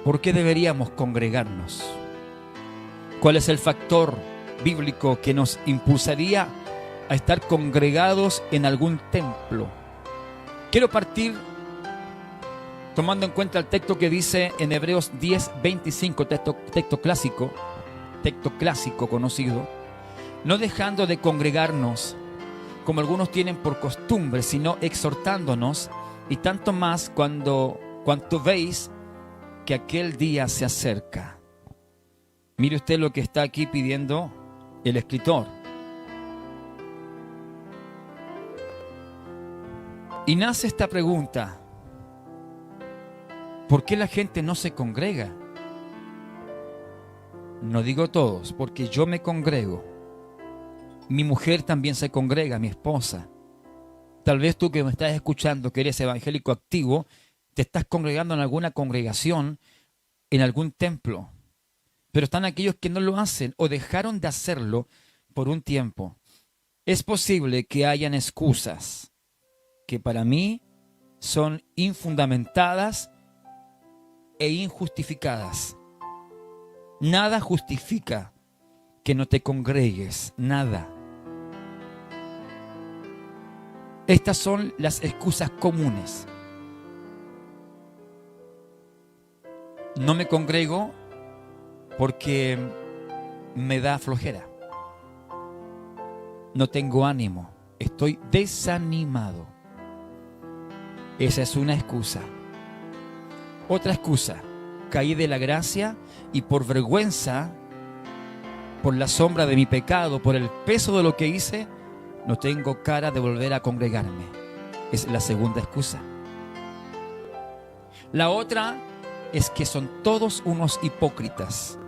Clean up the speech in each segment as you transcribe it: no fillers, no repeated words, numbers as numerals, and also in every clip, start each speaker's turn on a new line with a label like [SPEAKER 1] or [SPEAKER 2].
[SPEAKER 1] ¿Por qué deberíamos congregarnos? ¿Cuál es el factor bíblico que nos impulsaría a estar congregados en algún templo? Quiero partir tomando en cuenta el texto que dice en Hebreos 10:25, texto clásico conocido, no dejando de congregarnos como algunos tienen por costumbre, sino exhortándonos, y tanto más cuanto veis que aquel día se acerca. Mire usted lo que está aquí pidiendo el escritor. Y nace esta pregunta: ¿por qué la gente no se congrega? No digo todos, porque yo me congrego. Mi mujer también se congrega, mi esposa. Tal vez tú que me estás escuchando, que eres evangélico activo, te estás congregando en alguna congregación, en algún templo. Pero están aquellos que no lo hacen o dejaron de hacerlo por un tiempo. Es posible que hayan excusas que para mí son infundamentadas e injustificadas. Nada justifica que no te congregues, nada. Estas son las excusas comunes. No me congrego porque me da flojera. No tengo ánimo, estoy desanimado. Esa es una excusa. Otra excusa: caí de la gracia y por vergüenza, por la sombra de mi pecado, por el peso de lo que hice, no tengo cara de volver a congregarme. Es la segunda excusa. La otra es que son todos unos hipócritas.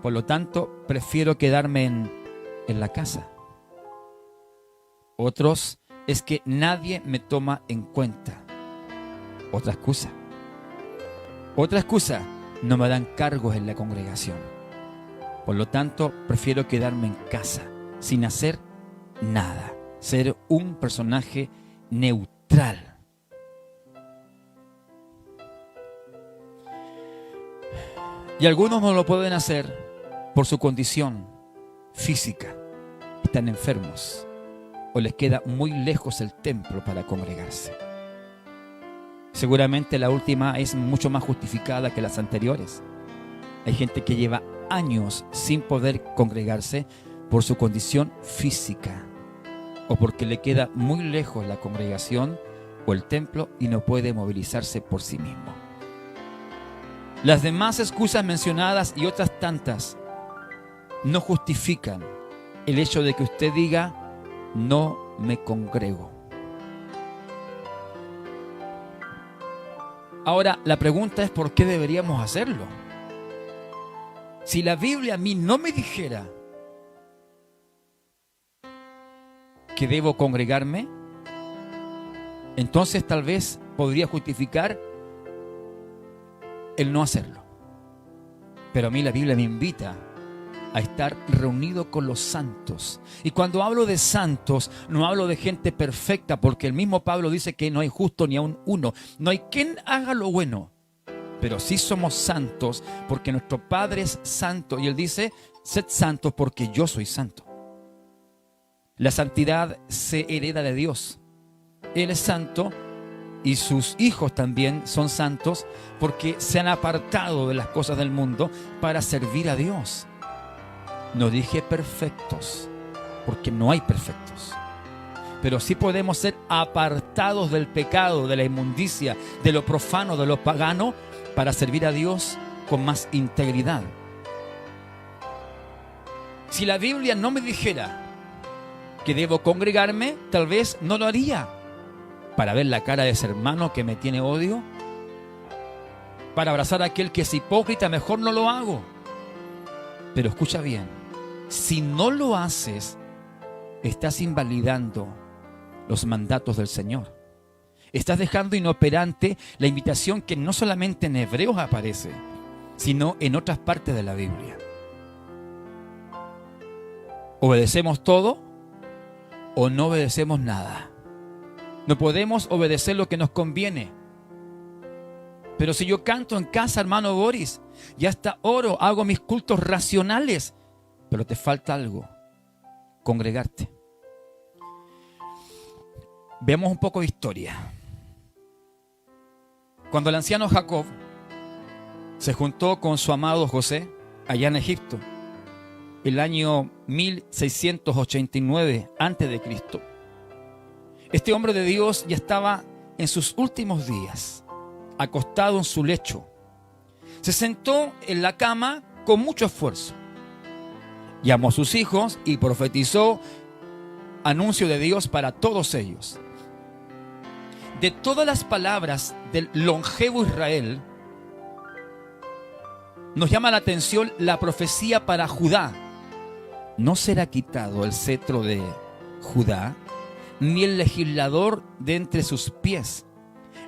[SPEAKER 1] Por lo tanto, prefiero quedarme en la casa. Otros es que nadie me toma en cuenta. Otra excusa. Otra excusa: no me dan cargos en la congregación. Por lo tanto, prefiero quedarme en casa, sin hacer nada. Ser un personaje neutral. Y algunos no lo pueden hacer por su condición física. Están enfermos o les queda muy lejos el templo para congregarse. Seguramente la última es mucho más justificada que las anteriores. Hay gente que lleva años sin poder congregarse por su condición física o porque le queda muy lejos la congregación o el templo y no puede movilizarse por sí mismo. Las demás excusas mencionadas y otras tantas no justifican el hecho de que usted diga: no me congrego. Ahora, la pregunta es: ¿por qué deberíamos hacerlo? Si la Biblia a mí no me dijera que debo congregarme, entonces tal vez podría justificar el no hacerlo. Pero a mí la Biblia me invita a estar reunido con los santos. Y cuando hablo de santos, no hablo de gente perfecta, porque el mismo Pablo dice que no hay justo ni aun uno. No hay quien haga lo bueno. Pero sí somos santos porque nuestro Padre es santo. Y Él dice: sed santos porque yo soy santo. La santidad se hereda de Dios. Él es santo y sus hijos también son santos porque se han apartado de las cosas del mundo para servir a Dios. No dije perfectos, porque no hay perfectos. Pero sí podemos ser apartados del pecado, de la inmundicia, de lo profano, de lo pagano, para servir a Dios con más integridad. Si la Biblia no me dijera que debo congregarme, tal vez no lo haría. Para ver la cara de ese hermano que me tiene odio, para abrazar a aquel que es hipócrita, mejor no lo hago. Pero escucha bien: si no lo haces, estás invalidando los mandatos del Señor. Estás dejando inoperante la invitación que no solamente en Hebreos aparece, sino en otras partes de la Biblia. ¿Obedecemos todo o no obedecemos nada? No podemos obedecer lo que nos conviene, Pero si yo canto en casa, hermano Boris, y hasta oro, hago mis cultos racionales, pero te falta algo, congregarte. Veamos un poco de historia. Cuando el anciano Jacob se juntó con su amado José allá en Egipto, el año 1689 a.C., este hombre de Dios ya estaba en sus últimos días, acostado en su lecho. Se sentó en la cama con mucho esfuerzo. Llamó a sus hijos y profetizó anuncio de Dios para todos ellos. De todas las palabras del longevo Israel, nos llama la atención la profecía para Judá. No será quitado el cetro de Judá, ni el legislador de entre sus pies,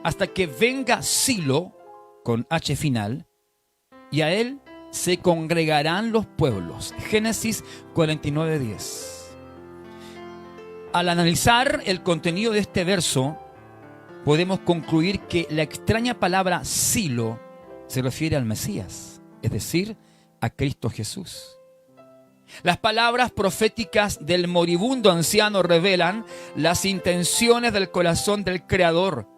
[SPEAKER 1] hasta que venga Silo, con H final, y a él se congregarán los pueblos. Génesis 49:10. Al analizar el contenido de este verso, podemos concluir que la extraña palabra Silo se refiere al Mesías, es decir, a Cristo Jesús. Las palabras proféticas del moribundo anciano revelan las intenciones del corazón del Creador,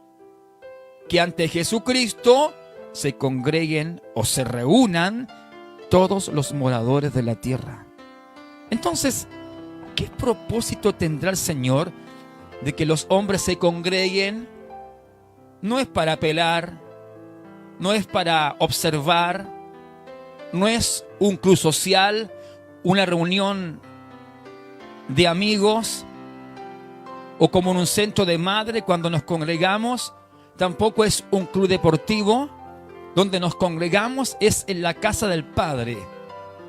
[SPEAKER 1] que ante Jesucristo se congreguen o se reúnan todos los moradores de la tierra. Entonces, ¿qué propósito tendrá el Señor de que los hombres se congreguen? No es para apelar, no es para observar, no es un club social, una reunión de amigos o como en un centro de madre cuando nos congregamos. Tampoco es un club deportivo. Donde nos congregamos es en la casa del Padre,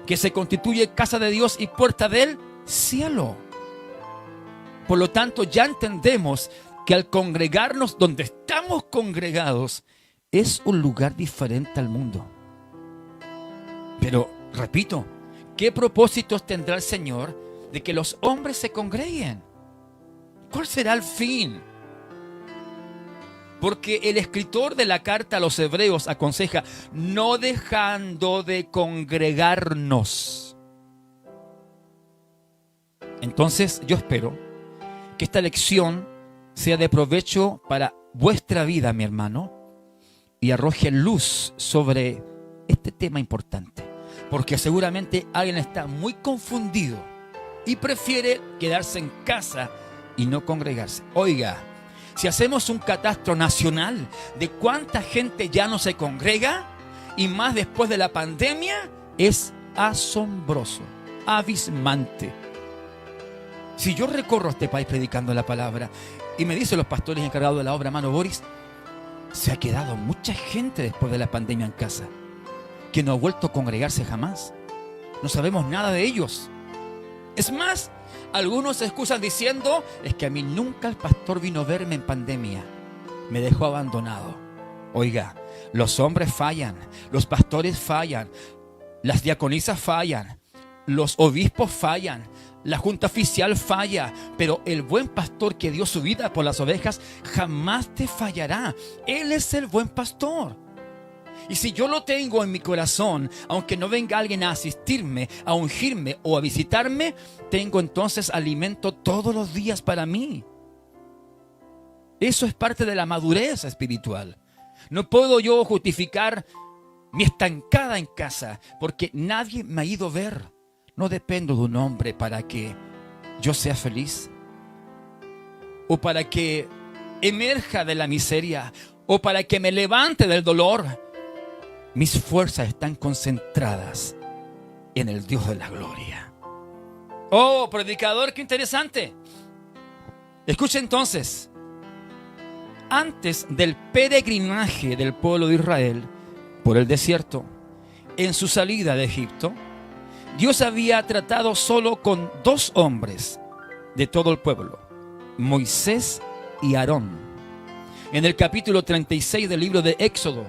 [SPEAKER 1] que se constituye casa de Dios y puerta del cielo. Por lo tanto, ya entendemos que al congregarnos donde estamos congregados es un lugar diferente al mundo. Pero, repito, ¿qué propósitos tendrá el Señor de que los hombres se congreguen? ¿Cuál será el fin? Porque el escritor de la carta a los hebreos aconseja, no dejando de congregarnos. Entonces, yo espero que esta lección sea de provecho para vuestra vida, mi hermano, y arroje luz sobre este tema importante. Porque seguramente alguien está muy confundido y prefiere quedarse en casa y no congregarse. Oiga, si hacemos un catastro nacional de cuánta gente ya no se congrega, y más después de la pandemia, es asombroso, abismante. Si yo recorro este país predicando la palabra, y me dicen los pastores encargados de la obra, hermano Boris, se ha quedado mucha gente después de la pandemia en casa, que no ha vuelto a congregarse jamás. No sabemos nada de ellos. Es más, algunos se excusan diciendo, es que a mí nunca el pastor vino a verme en pandemia, me dejó abandonado. Oiga, los hombres fallan, los pastores fallan, las diaconisas fallan, los obispos fallan, la junta oficial falla, pero el buen pastor que dio su vida por las ovejas jamás te fallará. Él es el buen pastor. Y si yo lo tengo en mi corazón, aunque no venga alguien a asistirme, a ungirme o a visitarme, tengo entonces alimento todos los días para mí. Eso es parte de la madurez espiritual. No puedo yo justificar mi estancada en casa porque nadie me ha ido a ver. No dependo de un hombre para que yo sea feliz, o para que emerja de la miseria, o para que me levante del dolor. Mis fuerzas están concentradas en el Dios de la gloria. Oh, predicador, qué interesante. Escucha entonces. Antes del peregrinaje del pueblo de Israel por el desierto, en su salida de Egipto, Dios había tratado solo con 2 hombres de todo el pueblo, Moisés y Aarón. En el capítulo 36 del libro de Éxodo,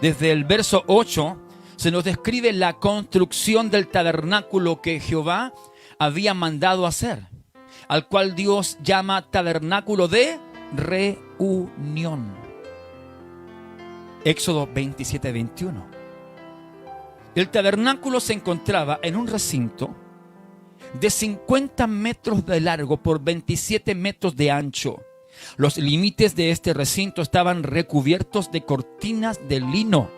[SPEAKER 1] desde el verso 8, se nos describe la construcción del tabernáculo que Jehová había mandado hacer, al cual Dios llama tabernáculo de reunión. Éxodo 27, 21. El tabernáculo se encontraba en un recinto de 50 metros de largo por 27 metros de ancho. Los límites de este recinto estaban recubiertos de cortinas de lino.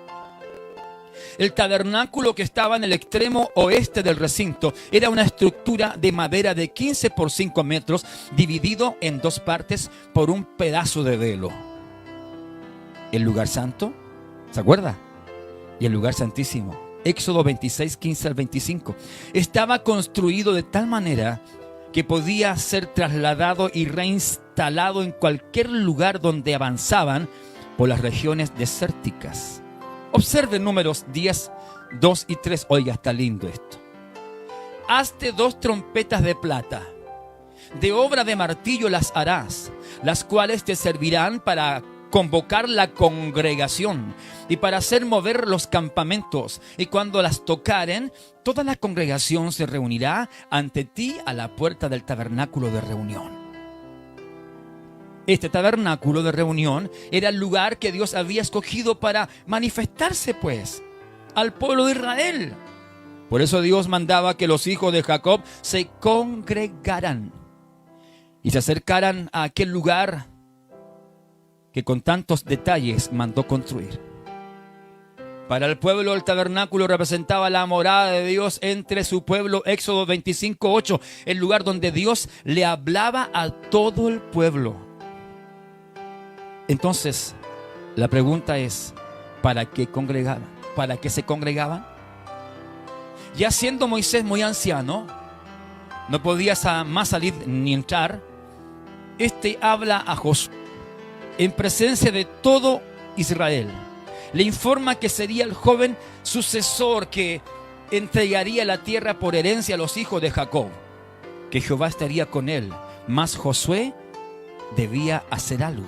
[SPEAKER 1] El tabernáculo, que estaba en el extremo oeste del recinto, era una estructura de madera de 15 por 5 metros, dividido en dos partes por un pedazo de velo. El lugar santo, ¿se acuerda? Y el lugar santísimo, Éxodo 26, 15 al 25, estaba construido de tal manera que podía ser trasladado y reinstalado en cualquier lugar donde avanzaban por las regiones desérticas. Observe Números 10, 2 y 3. Oiga, está lindo esto. Hazte 2 trompetas de plata. De obra de martillo las harás, las cuales te servirán para convocar la congregación y para hacer mover los campamentos. Y cuando las tocaren, toda la congregación se reunirá ante ti a la puerta del tabernáculo de reunión. Este tabernáculo de reunión era el lugar que Dios había escogido para manifestarse, pues, al pueblo de Israel. Por eso Dios mandaba que los hijos de Jacob se congregaran y se acercaran a aquel lugar que con tantos detalles mandó construir. Para el pueblo, el tabernáculo representaba la morada de Dios entre su pueblo. Éxodo 25, 8, el lugar donde Dios le hablaba a todo el pueblo. Entonces, la pregunta es, ¿para qué congregaban? ¿Para qué se congregaban? Ya siendo Moisés muy anciano, no podía más salir ni entrar, este habla a Josué en presencia de todo Israel. Le informa que sería el joven sucesor que entregaría la tierra por herencia a los hijos de Jacob, que Jehová estaría con él, mas Josué debía hacer algo.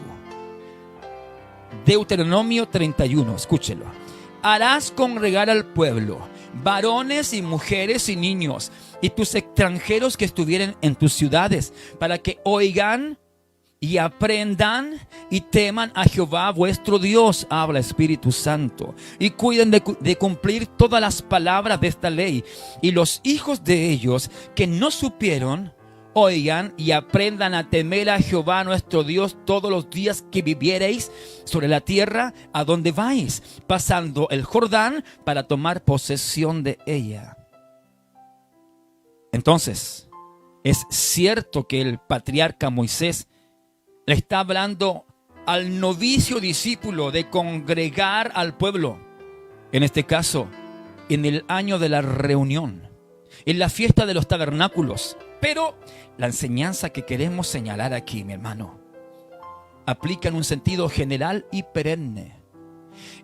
[SPEAKER 1] Deuteronomio 31, escúchelo. Harás congregar al pueblo, varones y mujeres y niños, y tus extranjeros que estuvieren en tus ciudades, para que oigan y aprendan y teman a Jehová vuestro Dios, habla Espíritu Santo, y cuiden de cumplir todas las palabras de esta ley. Y los hijos de ellos que no supieron, oigan y aprendan a temer a Jehová nuestro Dios todos los días que viviereis sobre la tierra a donde vais, pasando el Jordán para tomar posesión de ella. Entonces, es cierto que el patriarca Moisés le está hablando al novicio discípulo de congregar al pueblo, en este caso, en el año de la reunión, en la fiesta de los tabernáculos. Pero la enseñanza que queremos señalar aquí, mi hermano, aplica en un sentido general y perenne.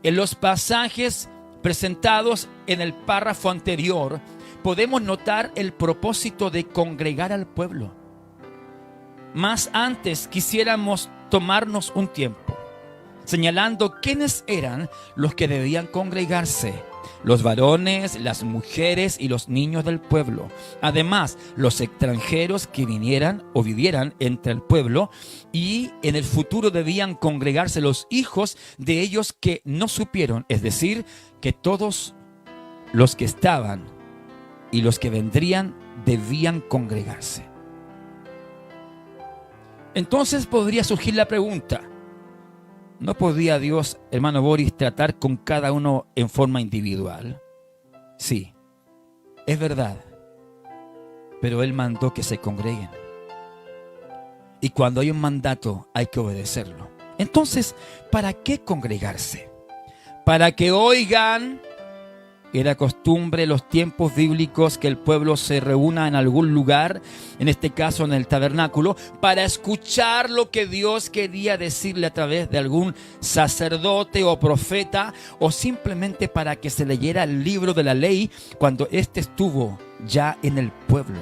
[SPEAKER 1] En los pasajes presentados en el párrafo anterior, podemos notar el propósito de congregar al pueblo. Mas antes quisiéramos tomarnos un tiempo señalando quiénes eran los que debían congregarse: los varones, las mujeres y los niños del pueblo. Además, los extranjeros que vinieran o vivieran entre el pueblo, y en el futuro debían congregarse los hijos de ellos que no supieron, es decir, que todos los que estaban y los que vendrían debían congregarse. Entonces podría surgir la pregunta: ¿no podía Dios, hermano Boris, tratar con cada uno en forma individual? Sí, es verdad, pero Él mandó que se congreguen. Y cuando hay un mandato hay que obedecerlo. Entonces, ¿para qué congregarse? Para que oigan. Era costumbre en los tiempos bíblicos que el pueblo se reúna en algún lugar, en este caso en el tabernáculo, para escuchar lo que Dios quería decirle a través de algún sacerdote o profeta, o simplemente para que se leyera el libro de la ley cuando éste estuvo ya en el pueblo.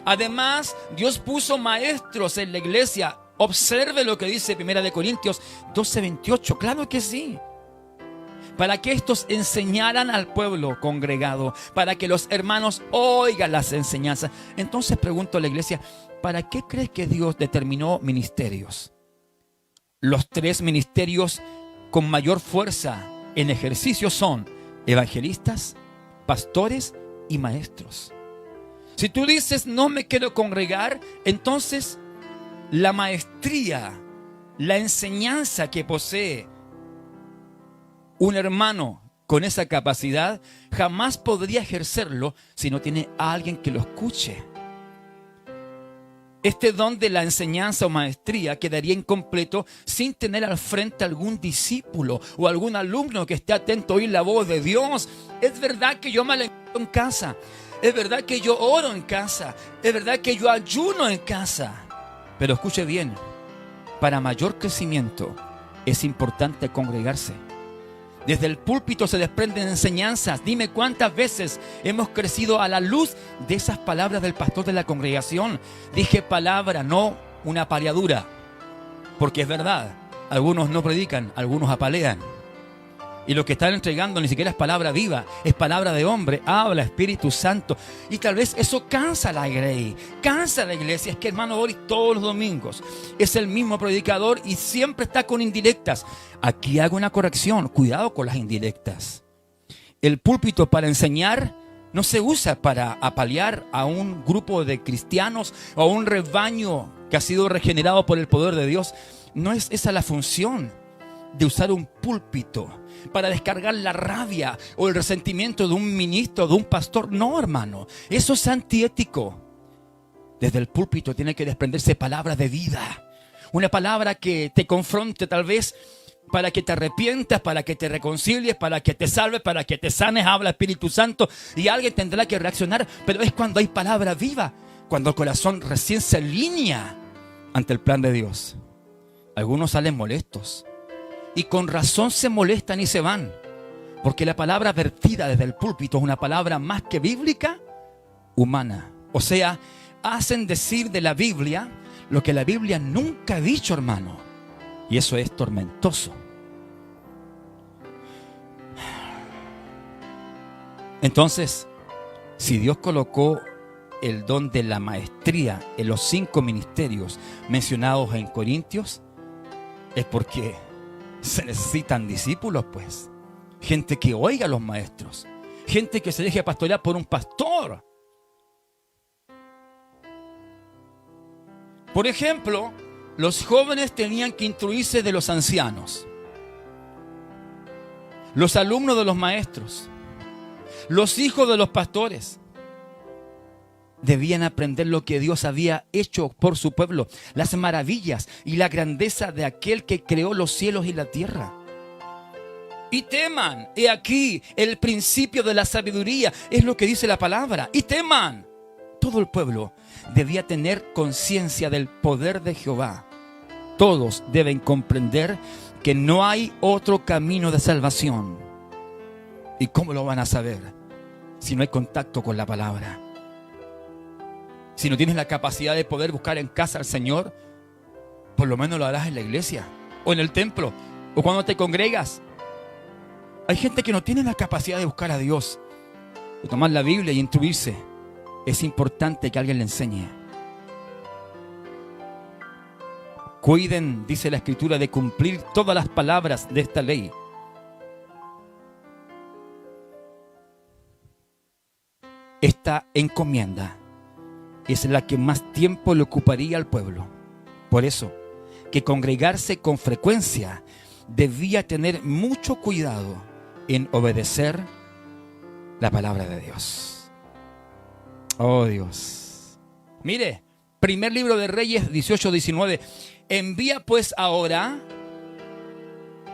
[SPEAKER 1] Además, Dios puso maestros en la iglesia. Observe lo que dice 1 Corintios 12:28. Claro que sí. Para que estos enseñaran al pueblo congregado, para que los hermanos oigan las enseñanzas. Entonces pregunto a la iglesia, ¿para qué crees que Dios determinó ministerios? Los 3 ministerios con mayor fuerza en ejercicio son evangelistas, pastores y maestros. Si tú dices no me quiero congregar, entonces la maestría, la enseñanza que posee un hermano con esa capacidad, jamás podría ejercerlo si no tiene a alguien que lo escuche. Este don de la enseñanza o maestría quedaría incompleto sin tener al frente algún discípulo o algún alumno que esté atento a oír la voz de Dios. Es verdad que yo me alimento en casa, es verdad que yo oro en casa, es verdad que yo ayuno en casa, pero escuche bien, para mayor crecimiento es importante congregarse. Desde el púlpito se desprenden enseñanzas. Dime cuántas veces hemos crecido a la luz de esas palabras del pastor de la congregación. Dije palabra, no una paleadura. Porque es verdad, algunos no predican, algunos apalean. Y lo que están entregando ni siquiera es palabra viva, es palabra de hombre, habla Espíritu Santo. Y tal vez eso cansa a la grey, cansa a la iglesia. Es que hermano Boris todos los domingos es el mismo predicador y siempre está con indirectas. Aquí hago una corrección, cuidado con las indirectas. El púlpito para enseñar no se usa para apalear a un grupo de cristianos o a un rebaño que ha sido regenerado por el poder de Dios. No es esa la función de usar un púlpito para descargar la rabia o el resentimiento de un ministro, de un pastor. No, hermano, eso es antiético. Desde el púlpito tiene que desprenderse palabra de vida, una palabra que te confronte tal vez para que te arrepientas, para que te reconcilies, para que te salves, para que te sanes. Habla Espíritu Santo y alguien tendrá que reaccionar, pero es cuando hay palabra viva, cuando el corazón recién se alinea ante el plan de Dios. Algunos salen molestos y con razón se molestan y se van, porque la palabra vertida desde el púlpito es una palabra más que bíblica, humana. O sea, hacen decir de la Biblia lo que la Biblia nunca ha dicho, hermano. Y eso es tormentoso. Entonces, si Dios colocó el don de la maestría en los 5 ministerios mencionados en Corintios, es porque se necesitan discípulos, pues. Gente que oiga a los maestros. Gente que se deje pastorear por un pastor. Por ejemplo, los jóvenes tenían que instruirse de los ancianos. Los alumnos de los maestros. Los hijos de los pastores. Debían aprender lo que Dios había hecho por su pueblo, las maravillas y la grandeza de aquel que creó los cielos y la tierra. Y teman, he aquí el principio de la sabiduría, es lo que dice la palabra. Y teman. Todo el pueblo debía tener conciencia del poder de Jehová. Todos deben comprender que no hay otro camino de salvación. ¿Y cómo lo van a saber si no hay contacto con la palabra? Si no tienes la capacidad de poder buscar en casa al Señor, por lo menos lo harás en la iglesia o en el templo o cuando te congregas. Hay gente que no tiene la capacidad de buscar a Dios, de tomar la Biblia y instruirse. Es importante que alguien le enseñe. Cuiden, dice la Escritura, de cumplir todas las palabras de esta ley. Esta encomienda es la que más tiempo le ocuparía al pueblo. Por eso, que congregarse con frecuencia debía tener mucho cuidado en obedecer la palabra de Dios. Oh Dios. Mire, primer libro de Reyes 18:19. Envía pues ahora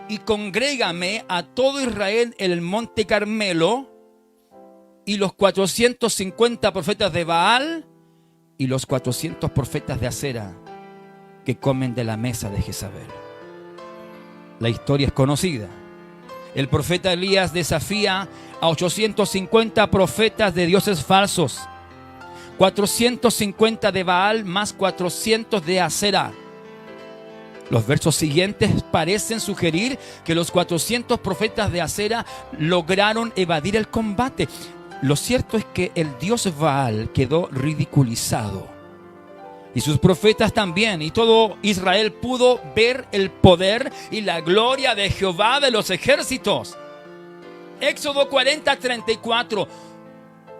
[SPEAKER 1] y congrégame a todo Israel en el monte Carmelo y los 450 profetas de Baal y los 400 profetas de Acera que comen de la mesa de Jezabel. La historia es conocida. El profeta Elías desafía a 850 profetas de dioses falsos, 450 de Baal más 400 de Acera. Los versos siguientes parecen sugerir que los 400 profetas de Acera lograron evadir el combate. Lo cierto es que el dios Baal quedó ridiculizado. y sus profetas también, y todo Israel pudo ver el poder y la gloria de Jehová de los ejércitos. Éxodo 40:34.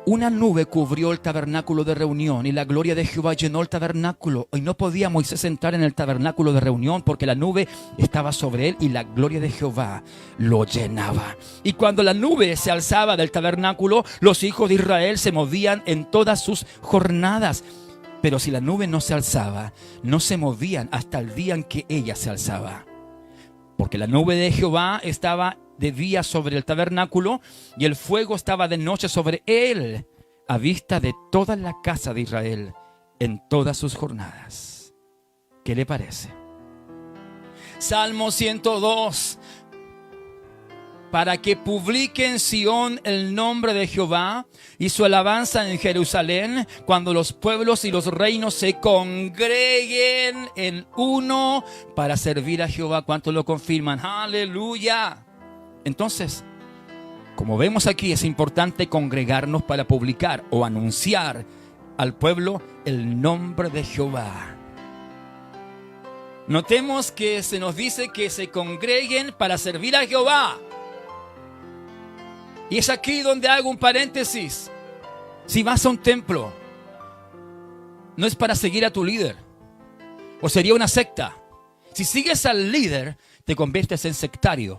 [SPEAKER 1] Una nube cubrió el tabernáculo de reunión y la gloria de Jehová llenó el tabernáculo. Y no podía Moisés entrar en el tabernáculo de reunión porque la nube estaba sobre él y la gloria de Jehová lo llenaba. Y cuando la nube se alzaba del tabernáculo, los hijos de Israel se movían en todas sus jornadas. Pero si la nube no se alzaba, no se movían hasta el día en que ella se alzaba. Porque la nube de Jehová estaba de día sobre el tabernáculo y el fuego estaba de noche sobre él, a vista de toda la casa de Israel en todas sus jornadas. ¿Qué le parece? Salmo 102. Para que publique en Sión el nombre de Jehová y su alabanza en Jerusalén, cuando los pueblos y los reinos se congreguen en uno para servir a Jehová. ¿Cuántos lo confirman? ¡Aleluya! Entonces, como vemos aquí, es importante congregarnos para publicar o anunciar al pueblo el nombre de Jehová. Notemos que se nos dice que se congreguen para servir a Jehová. Y es aquí donde hago un paréntesis. Si vas a un templo, no es para seguir a tu líder, o sería una secta. Si sigues al líder, te conviertes en sectario.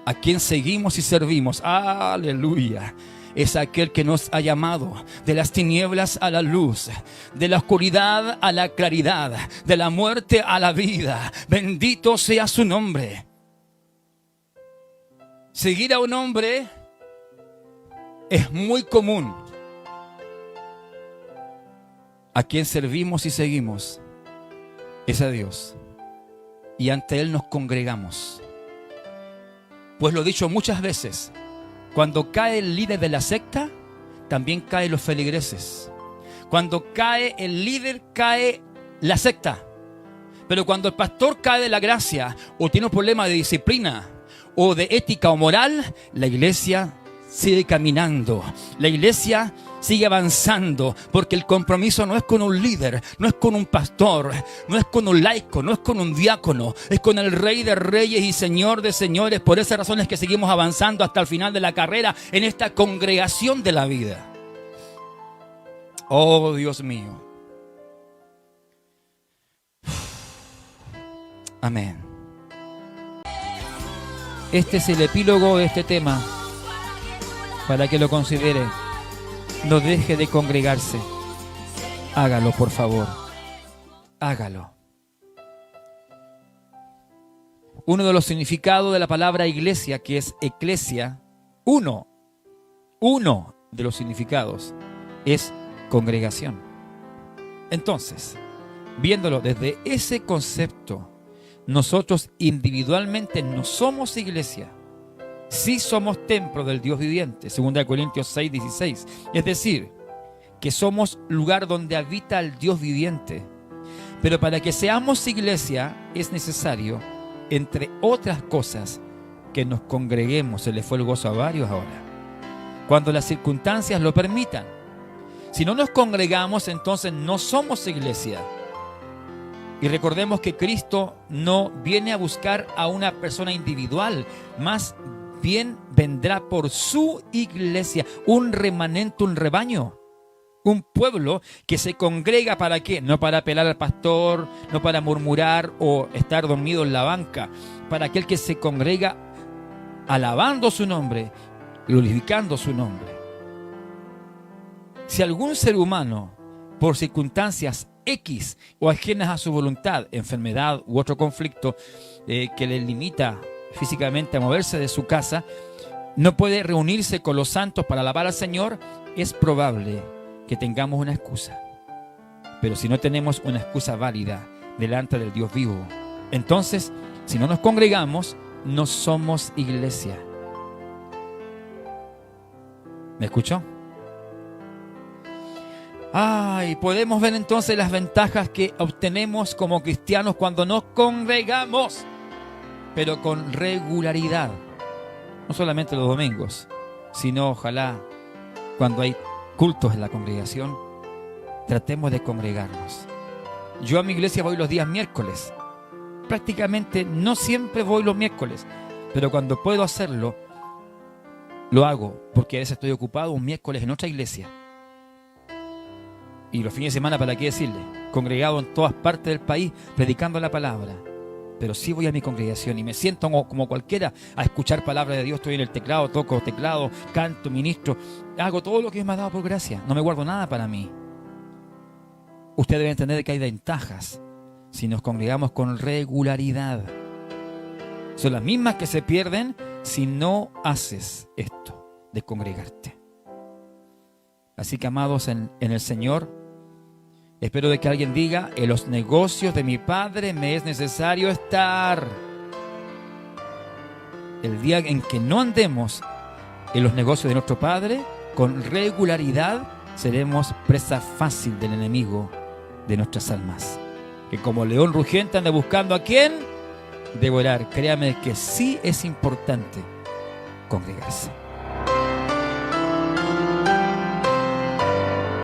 [SPEAKER 1] A quien seguimos y servimos, aleluya, es aquel que nos ha llamado de las tinieblas a la luz, de la oscuridad a la claridad, de la muerte a la vida. Bendito sea su nombre. Seguir a un hombre es muy común. A quien servimos y seguimos es a Dios, y ante Él nos congregamos. Pues lo he dicho muchas veces, cuando cae el líder de la secta, también caen los feligreses. Cuando cae el líder, cae la secta. Pero cuando el pastor cae de la gracia, o tiene un problema de disciplina, o de ética o moral, la iglesia sigue caminando. La iglesia sigue avanzando, porque el compromiso no es con un líder, no es con un pastor, no es con un laico, no es con un diácono, es con el Rey de Reyes y Señor de Señores. Por esas razones que seguimos avanzando hasta el final de la carrera en esta congregación de la vida. Oh, Dios mío. Amén. Este es el epílogo de este tema, para que lo considere. No deje de congregarse. Hágalo, por favor. Hágalo. Uno de los significados de la palabra iglesia, que es eclesia, uno de los significados es congregación. Entonces, viéndolo desde ese concepto, nosotros individualmente no somos iglesia. Sí somos templo del Dios viviente, 2 Corintios 6:16. Es decir, que somos lugar donde habita el Dios viviente. Pero para que seamos iglesia es necesario, entre otras cosas, que nos congreguemos. Se le fue el gozo a varios ahora. Cuando las circunstancias lo permitan. Si no nos congregamos, entonces no somos iglesia. Y recordemos que Cristo no viene a buscar a una persona individual, más bien vendrá por su iglesia, un remanente, un rebaño, un pueblo que se congrega. ¿Para qué? No para apelar al pastor, no para murmurar o estar dormido en la banca, para aquel que se congrega alabando su nombre, glorificando su nombre. Si algún ser humano, por circunstancias X o ajenas a su voluntad, enfermedad u otro conflicto que le limita físicamente a moverse de su casa, no puede reunirse con los santos para alabar al Señor, es probable que tengamos una excusa. Pero si no tenemos una excusa válida delante del Dios vivo, entonces, si no nos congregamos, no somos iglesia. ¿Me escuchó? Y podemos ver entonces las ventajas que obtenemos como cristianos cuando nos congregamos, pero con regularidad. No solamente los domingos, sino ojalá cuando hay cultos en la congregación, tratemos de congregarnos. Yo a mi iglesia voy los días miércoles. Prácticamente no siempre voy los miércoles, pero cuando puedo hacerlo, lo hago, porque a veces estoy ocupado un miércoles en otra iglesia. Y los fines de semana, ¿para qué decirle? Congregado en todas partes del país, predicando la palabra. Pero sí voy a mi congregación y me siento como cualquiera a escuchar palabra de Dios. Estoy en el teclado, toco teclado, canto, ministro. Hago todo lo que Dios me ha dado por gracia. No me guardo nada para mí. Usted debe entender que hay ventajas si nos congregamos con regularidad. Son las mismas que se pierden si no haces esto de congregarte. Así que, amados en el Señor, espero de que alguien diga: en los negocios de mi Padre me es necesario estar. El día en que no andemos en los negocios de nuestro Padre con regularidad, seremos presa fácil del enemigo de nuestras almas, que como león rugiente anda buscando a quién devorar. Créame que sí es importante congregarse.